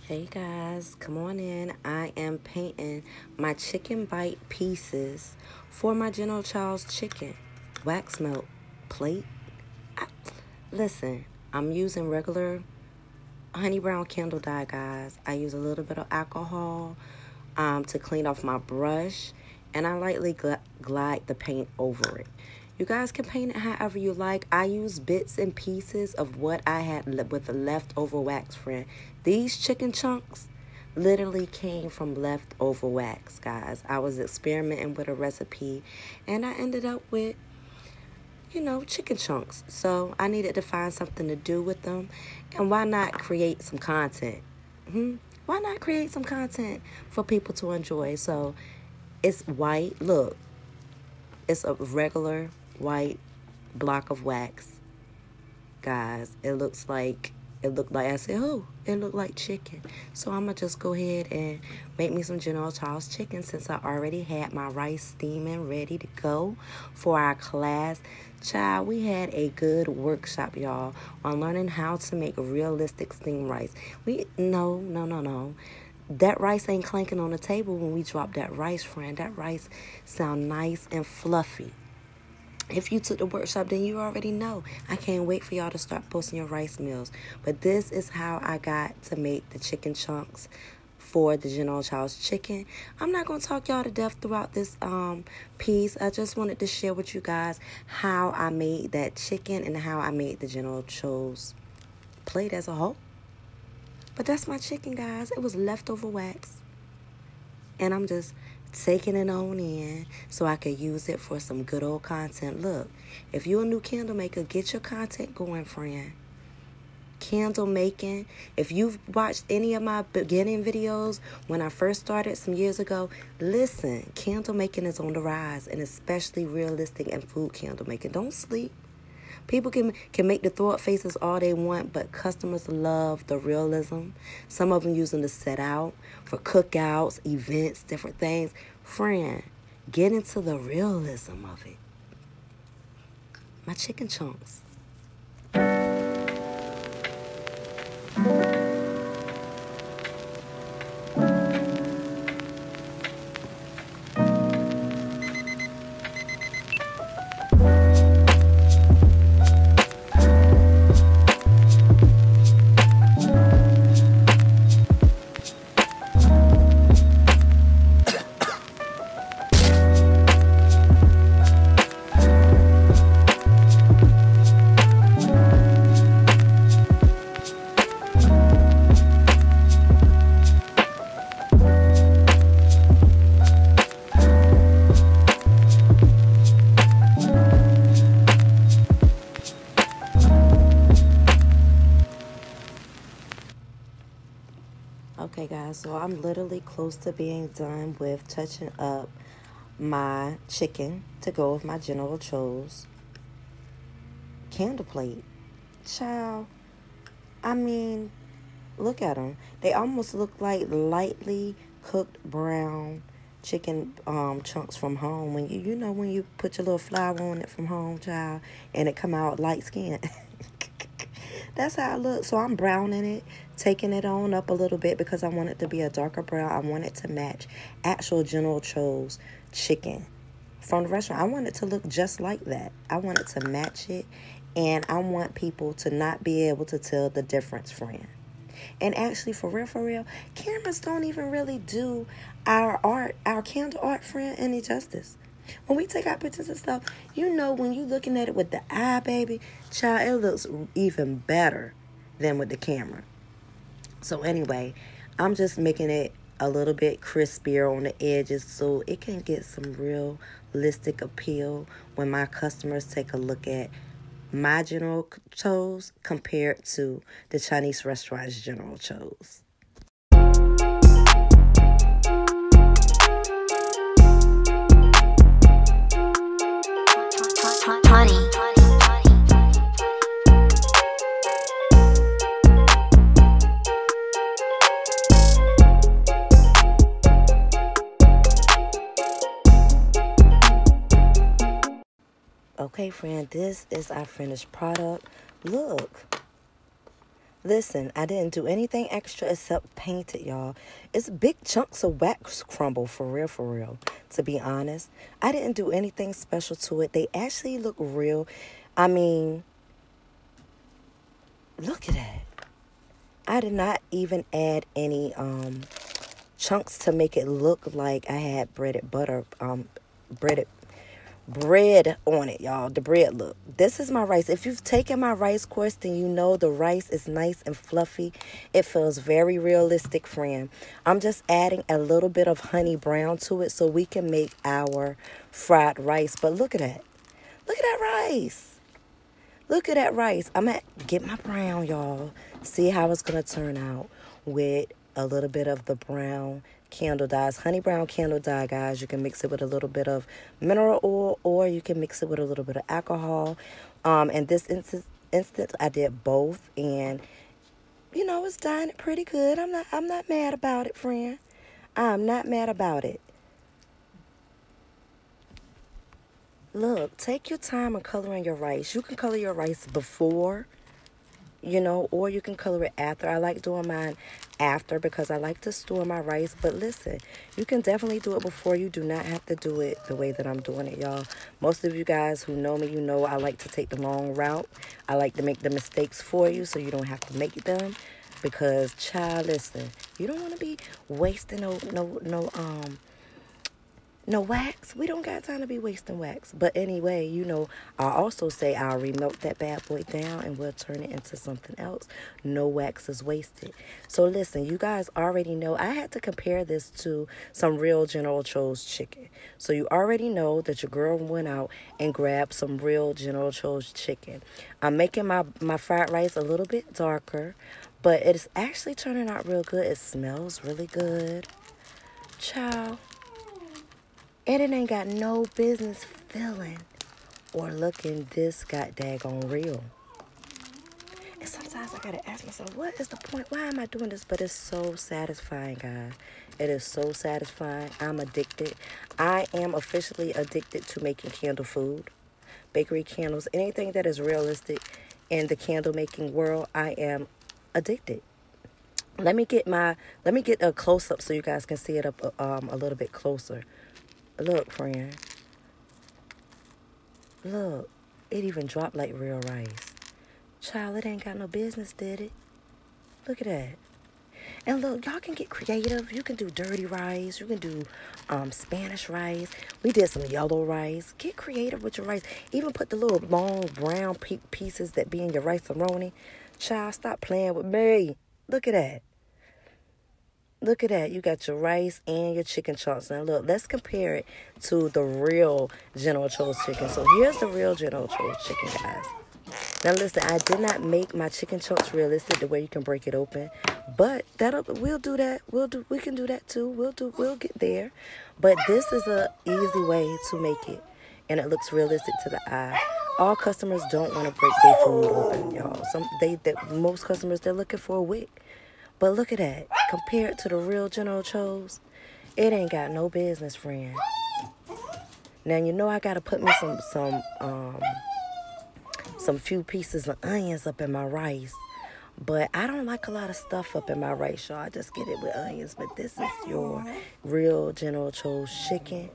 Hey guys, come on in. I am painting my chicken bite pieces for my General Child's chicken wax melt plate. Listen, I'm using regular honey brown candle dye, guys. I use a little bit of alcohol to clean off my brush, and I lightly glide the paint over it. You guys can paint it however you like. I use bits and pieces of what I had with the leftover wax, friend. These chicken chunks literally came from leftover wax, guys. I was experimenting with a recipe, and I ended up with, chicken chunks. So I needed to find something to do with them, and why not create some content? Why not create some content for people to enjoy? So it's white. Look, it's a regular white block of wax, guys. It looked like I said, oh, it looked like chicken. So I'm gonna just go ahead and make me some General Tso's chicken, since I already had my rice steaming ready to go for our class. Child, we had a good workshop, y'all, on learning how to make realistic steamed rice. No. That rice ain't clanking on the table when we drop that rice, friend. That rice sound nice and fluffy. If you took the workshop, then you already know. I can't wait for y'all to start posting your rice meals. But this is how I got to make the chicken chunks for the General Tso's chicken. I'm not going to talk y'all to death throughout this piece. I just wanted to share with you guys how I made that chicken and how I made the General Tso's plate as a whole. But that's my chicken, guys. It was leftover wax. And I'm just taking it on in so I could use it for some good old content. Look, if you're a new candle maker, get your content going, friend. Candle making. If you've watched any of my beginning videos when I first started some years ago, listen, candle making is on the rise, and especially realistic and food candle making. Don't sleep. People can make the throw up faces all they want, but customers love the realism. Some of them using the set out for cookouts, events, different things. Friend, get into the realism of it. My chicken chunks. Okay, guys, so I'm literally close to being done with touching up my chicken to go with my General Tso's candle plate. Child, I mean, look at them. They almost look like lightly cooked brown chicken chunks from home. When when you put your little flour on it from home, child, and it come out light skinned. That's how it looks. So I'm browning it, taking it on up a little bit because I want it to be a darker brown. I want it to match actual General Tso's chicken from the restaurant. I want it to look just like that. I want it to match it, and I want people to not be able to tell the difference, friend. And actually, for real, cameras don't even really do our art, our candle art, friend, any justice. When we take our pictures and stuff, when you looking at it with the eye, baby, child, it looks even better than with the camera. So anyway, I'm just making it a little bit crispier on the edges so it can get some realistic appeal when my customers take a look at my General Tso's compared to the Chinese restaurant's General Tso's. Okay, friend, this is our finished product. Look Listen, I didn't do anything extra except paint it, y'all. It's big chunks of wax crumble, for real, for real. To be honest, I didn't do anything special to it. They actually look real. I mean, look at that. I did not even add any chunks to make it look like I had breaded bread on it, y'all. The bread look. This is my rice. If you've taken my rice course, then you know the rice is nice and fluffy. It feels very realistic, friend. I'm just adding a little bit of honey brown to it so we can make our fried rice. But look at that. Look at that rice. Look at that rice. I'm going to get my brown, y'all. See how it's going to turn out with a little bit of the brown candle dyes. Honey brown candle dye, guys. You can mix it with a little bit of mineral oil, or you can mix it with a little bit of alcohol. In this instance, I did both, and it's dyeing it pretty good. I'm not mad about it, friend. I'm not mad about it. Look, take your time in coloring your rice. You can color your rice before, or you can color it after. I like doing mine after because I like to store my rice. But listen, you can definitely do it before. You do not have to do it the way that I'm doing it, y'all. Most of you guys who know me, I like to take the long route. I like to make the mistakes for you so you don't have to make them. Because, child, listen, you don't want to be wasting no wax. We don't got time to be wasting wax. But anyway, I also say I'll remelt that bad boy down and we'll turn it into something else. No wax is wasted. So listen, you guys already know I had to compare this to some real General Tso's chicken. So you already know that your girl went out and grabbed some real General Tso's chicken. I'm making my fried rice a little bit darker, but it's actually turning out real good. It smells really good. Ciao. And it ain't got no business feeling or looking this daggone real. And sometimes I gotta ask myself, what is the point? Why am I doing this? But it's so satisfying, guys. It is so satisfying. I'm addicted. I am officially addicted to making candle food, bakery candles, anything that is realistic in the candle making world. I am addicted. Let me get a close up so you guys can see it up a little bit closer. Look, friend. Look. It even dropped like real rice. Child, it ain't got no business, did it? Look at that. And look, y'all can get creative. You can do dirty rice. You can do Spanish rice. We did some yellow rice. Get creative with your rice. Even put the little long brown pieces that be in your rice-a-roni. Child, stop playing with me. Look at that. Look at that. You got your rice and your chicken chunks. Now, look, let's compare it to the real General Tso's chicken. So, here's the real General Tso's chicken, guys. Now, listen, I did not make my chicken chunks realistic the way you can break it open. But we'll do that. We can do that, too. We'll get there. But this is a easy way to make it. And it looks realistic to the eye. All customers don't want to break their food open, y'all. Most customers, they're looking for a wick. But look at that. Compared to the real General Tso's, it ain't got no business, friend. Now, I got to put me some few pieces of onions up in my rice. But I don't like a lot of stuff up in my rice, y'all. I just get it with onions. But this is your real General Tso's chicken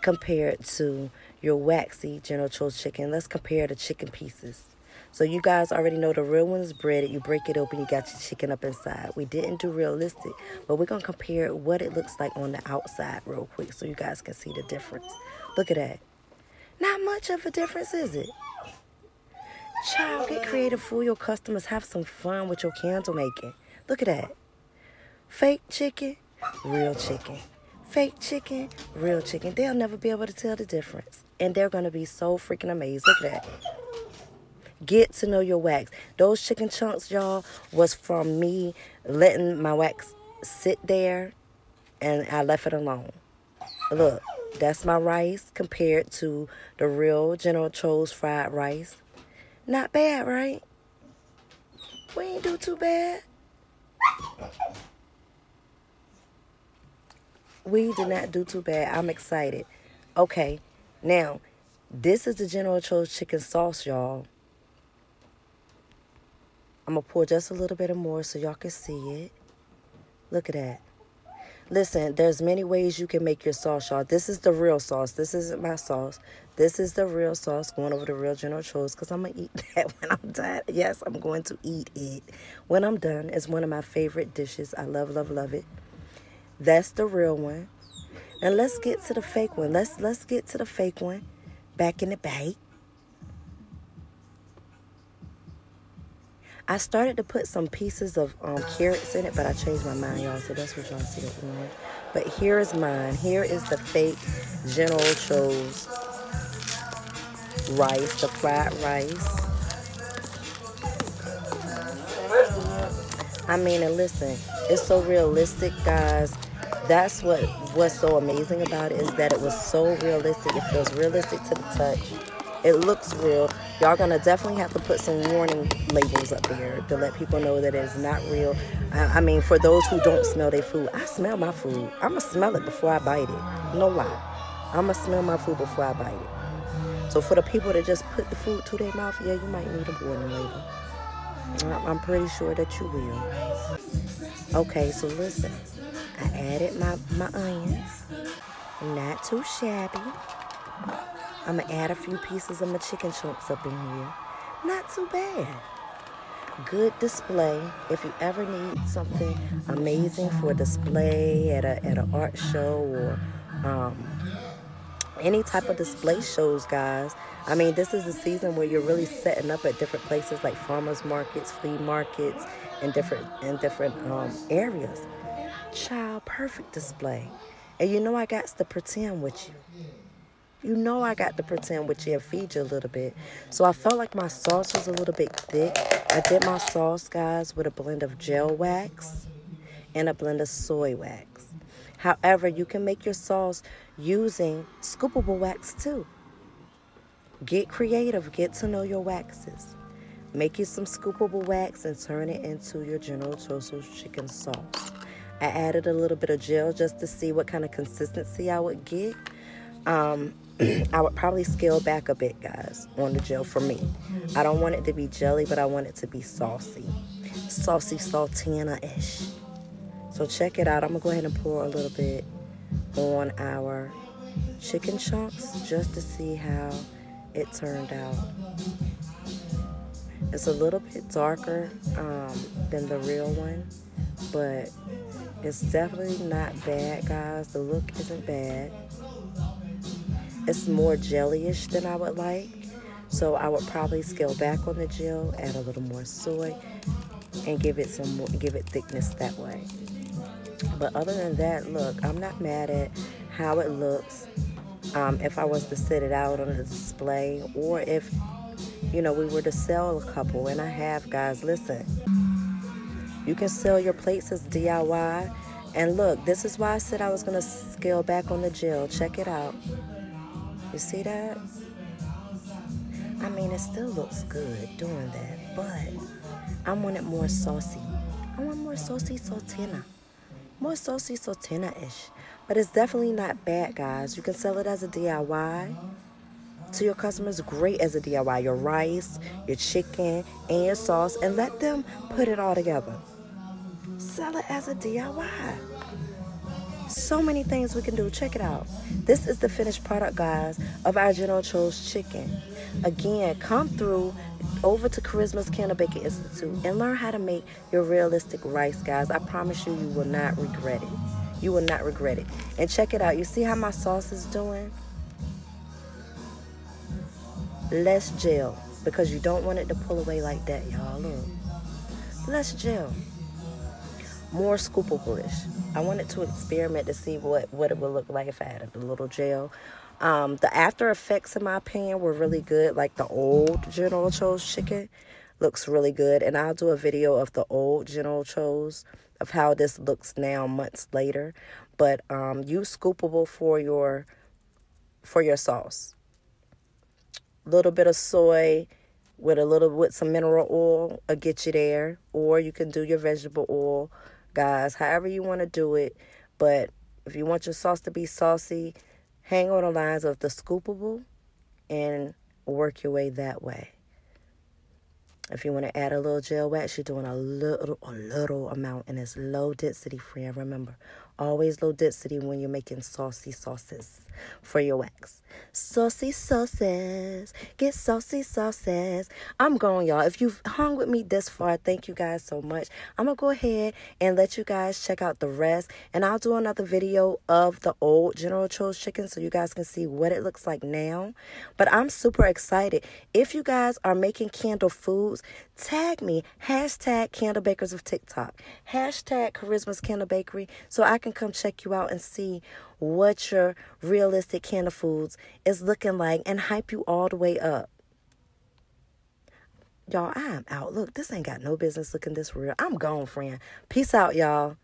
compared to your waxy General Tso's chicken. Let's compare the chicken pieces. So you guys already know the real one is breaded. You break it open, you got your chicken up inside. We didn't do realistic, but we're going to compare what it looks like on the outside real quick so you guys can see the difference. Look at that. Not much of a difference, is it? Child, get creative, fool your customers. Have some fun with your candle making. Look at that. Fake chicken, real chicken. Fake chicken, real chicken. They'll never be able to tell the difference. And they're going to be so freaking amazed. Look at that. Get to know your wax. Those chicken chunks, y'all, was from me letting my wax sit there, and I left it alone. Look, that's my rice compared to the real General Tso's fried rice. Not bad, right? We ain't do too bad. We did not do too bad. I'm excited. Okay, now, this is the General Tso's chicken sauce, y'all. I'm going to pour just a little bit more so y'all can see it. Look at that. Listen, there's many ways you can make your sauce, y'all. This is the real sauce. This isn't my sauce. This is the real sauce going over the real General Tso's because I'm going to eat that when I'm done. Yes, I'm going to eat it when I'm done. It's one of my favorite dishes. I love, love, love it. That's the real one. And let's get to the fake one. Let's get to the fake one. Back in the bag. I started to put some pieces of carrots in it, but I changed my mind, y'all, so that's what y'all see the orange. But here is mine. Here is the fake General Tso's rice, the fried rice. I mean, and listen, it's so realistic, guys. That's what's so amazing about it is that it was so realistic. It feels realistic to the touch. It looks real. Y'all gonna definitely have to put some warning labels up there to let people know that it's not real. I mean, for those who don't smell their food, I smell my food. I'ma smell it before I bite it. No lie. I'ma smell my food before I bite it. So for the people that just put the food to their mouth, yeah, you might need a warning label. I'm pretty sure that you will. Okay, so listen. I added my onions. Not too shabby. I'm going to add a few pieces of my chicken chunks up in here. Not too bad. Good display. If you ever need something amazing for display at an art show or any type of display shows, guys. I mean, this is the season where you're really setting up at different places like farmers markets, flea markets, and different areas. Child, perfect display. And you know I got to pretend with you. You know I got to pretend with you and feed you a little bit. So I felt like my sauce was a little bit thick. I did my sauce, guys, with a blend of gel wax and a blend of soy wax. However, you can make your sauce using scoopable wax too. Get creative. Get to know your waxes. Make you some scoopable wax and turn it into your General Tso's chicken sauce. I added a little bit of gel just to see what kind of consistency I would get. I would probably scale back a bit, guys, on the gel for me. I don't want it to be jelly, but I want it to be saucy. Saucy, saltina-ish. So check it out. I'm going to go ahead and pour a little bit on our chicken chunks just to see how it turned out. It's a little bit darker than the real one, but it's definitely not bad, guys. The look isn't bad. It's more jelly-ish than I would like, so I would probably scale back on the gel, add a little more soy, and give it thickness that way. But other than that, look, I'm not mad at how it looks. If I was to set it out on a display, or if we were to sell a couple, and I have, guys. Listen, you can sell your plates as DIY, and look, this is why I said I was gonna scale back on the gel. Check it out. You see that? I mean, it still looks good doing that, but I want it more saucy. I want more saucy saltina. More saucy saltina-ish. But it's definitely not bad, guys. You can sell it as a DIY to your customers. Great as a DIY. Your rice, your chicken, and your sauce, and let them put it all together. Sell it as a DIY. So many things we can do. Check it out. This is the finished product, guys, of our General Tso's chicken. Again, come through over to Charisma's Candle Baking Institute and learn how to make your realistic rice, guys. I promise you, you will not regret it. You will not regret it. And check it out. You see how my sauce is doing? Less gel, because you don't want it to pull away like that, y'all. Look. Less gel. More scoopable-ish. I wanted to experiment to see what it would look like if I added a little gel. The after effects, in my opinion, were really good. Like the old General Tso's chicken looks really good. And I'll do a video of the old General Tso's of how this looks now months later. But use scoopable for your sauce. A little bit of soy with some mineral oil will get you there. Or you can do your vegetable oil, guys, however you want to do it. But if you want your sauce to be saucy, hang on the lines of the scoopable and work your way that way. If you want to add a little gel wax, you're doing a little amount, and it's low density, friend. Remember, always low density when you're making saucy sauces for your wax. Saucy sauces, get saucy sauces. I'm going, y'all. If you've hung with me this far, thank you guys so much. I'm going to go ahead and let you guys check out the rest, and I'll do another video of the old General Tso's chicken so you guys can see what it looks like now. But I'm super excited. If you guys are making candle foods, tag me, hashtag Candle Bakers of TikTok, hashtag Charisma's Candle Bakery, so I can come check you out and see what your realistic candle foods is looking like and hype you all the way up. Y'all, I am out. Look, this ain't got no business looking this real. I'm gone, friend. Peace out, y'all.